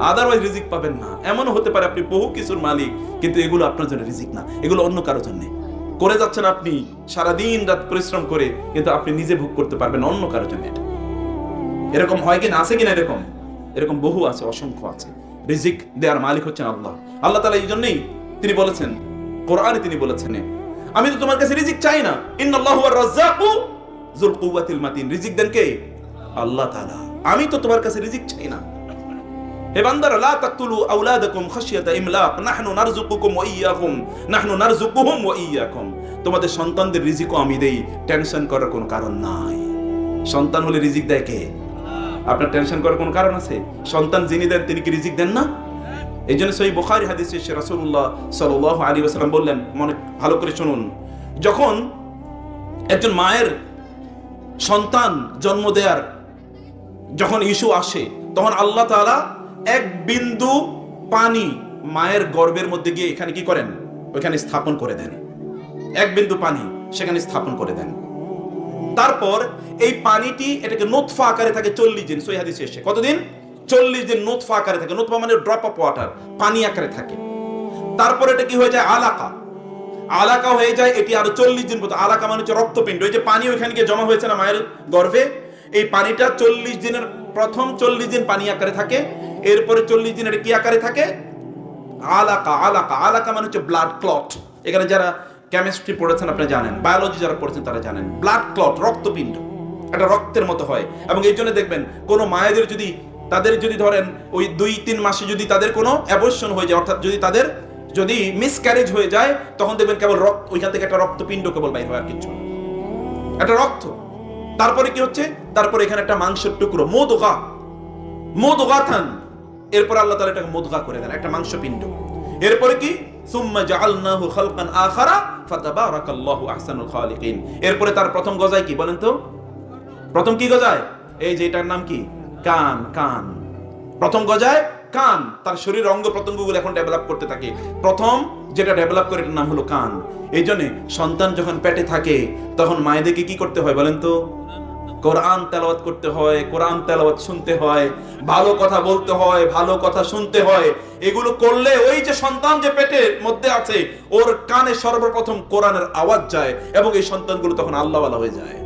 Otherwise রিজিক পাবেন না। এমনও হতে পারে আপনি বহু কিছুর মালিক, কিন্তু এগুলো আপনার জন্য রিজিক না, এগুলো অন্য কারোর জন্য করে যাচ্ছেন আপনি সারাদিন রাত পরিশ্রম করে, কিন্তু আপনি নিজে ভোগ করতে পারবেন অন্য কারোর জন্য। এটা এরকম হয় কিনা, আছে কিনা? এরকম এরকম বহু আছে, অসংখ্য আছে। রিজিক দেওয়ার মালিক হচ্ছেন আল্লাহ। আল্লাহ তাআলা এই জন্যই তিনি বলেছেন, কোরআনে তিনি বলেছেন, আমি তো তোমার কাছে রিজিক চাই না, ইন্নাল্লাহু ওয়ার রাজ্জাকু যুল কুওয়াতিল মাতিন। রিজিক দেন কে? আল্লাহ তাআলা। আমি তো তোমার কাছে রিজিক চাই না। হে বান্দারা, লা তাকতুলু আওলাদাকুম খাশিয়াতা ইমলাক নাহনু নারযুকুকুম ওয়া ইয়্যাকুম নাহনু নারযুকুহুম ওয়া ইয়্যাকুম। তোমাদের সন্তানদের রিজিকও আমি দেই, টেনশন করার কোনো কারণ নাই। সন্তান হলে রিজিক দেয় কে? আপনার টেনশন করার কোনো কারণ আছে? সন্তান যিনি দেন তিনি কি রিজিক দেন না? এই জন্য সহিহ বুখারী হাদিসে রাসূলুল্লাহ সাল্লাল্লাহু আলাইহি ওয়াসাল্লাম বললেন, মনে ভালো করে শুনুন, যখন একজন মায়ের সন্তান জন্ম দেওয়ার যখন ইস্যু আসে, তখন আল্লাহ তাআলা এক বিন্দু পানি মায়ের গর্ভের মধ্যে গিয়ে এখানে কি করেন? ওইখানে স্থাপন করে দেন। এক বিন্দু পানি সেখানে স্থাপন করে দেন। তারপর এই পানিটি এটাকে নুতফা আকারে থাকে 40 দিন। সহিহ হাদিসে এসেছে কতদিন? 40 দিন নুতফা আকারে থাকে। নুতফা মানে ড্রপ অফ ওয়াটার, পানি আকারে থাকে। তারপর এটা কি হয়ে যায়? আলাকা। আলাকা হয়ে যায়, এটি আরো 40 দিন পর্যন্ত। আলাকা মানে হচ্ছে রক্তপিণ্ড। ওই যে পানি ওইখানে গিয়ে জমা হয়েছে না মায়ের গর্ভে, এই পানিটা 40 দিনের প্রথম 40 দিন পানি আকারে থাকে, এরপরে 40 দিন এটা কি আকারে থাকে? আলাকা। আলাকা আলাকা মানে হচ্ছে ব্লাড ক্লট। এখানে যারা কেমিস্ট্রি পড়েছেন আপনারা জানেন, বায়োলজি যারা পড়েছেন তারা জানেন, ব্লাড ক্লট রক্তপিণ্ড, এটা রক্তের মতো হয়। এবং এই জন্য দেখবেন কোন মায়েদের যদি তাদের যদি ধরেন ওই 2-3 মাসে যদি তাদের কোনো অ্যাবর্শন হয়ে যায়, অর্থাৎ যদি তাদের যদি মিসক্যারেজ হয়ে যায়, তখন দেখবেন কেবল রক্ত, ওইখান থেকে একটা রক্তপিণ্ড কেবল বাইর হয়, আর কিছু না, একটা রক্ত। তারপরে কি হচ্ছে? তারপরে এখানে একটা মাংসের টুকরো, মুদগা, মুদগাতান। এরপর আল্লাহ তাআলা এটাকে মুদগা করে দেন, একটা মাংসপিণ্ড। এরপরে কি? সুম্মা জাআলনাহু খালকান আখারা ফাতাবারাকাল্লাহু আহসানুল খালিকিন। এরপরে তার প্রথম গজায় কি বলেন তো? প্রথম কি গজায়? এই যে এটার নাম কি? কান। কান প্রথম গজায়, কান। তার শরীর অঙ্গ প্রত্যঙ্গগুলো এখন ডেভেলপ করতে থাকে। প্রথম যেটা ডেভেলপ করে এটার নাম হলো কান। এই জন্য সন্তান যখন পেটে থাকে তখন মায়েদেরকে কি করতে হয় বলেন তো? কোরআন তেলাওয়াত করতে হয়, কোরআন তেলাওয়াত শুনতে হয়, ভালো কথা বলতে হয়, ভালো কথা শুনতে হয়। এগুলো করলে ওই যে সন্তান যে পেটের মধ্যে আছে ওর কানে সর্বপ্রথম কোরআনের আওয়াজ যায় এবং এই সন্তানগুলো তখন আল্লাহওয়ালা হয়ে যায়।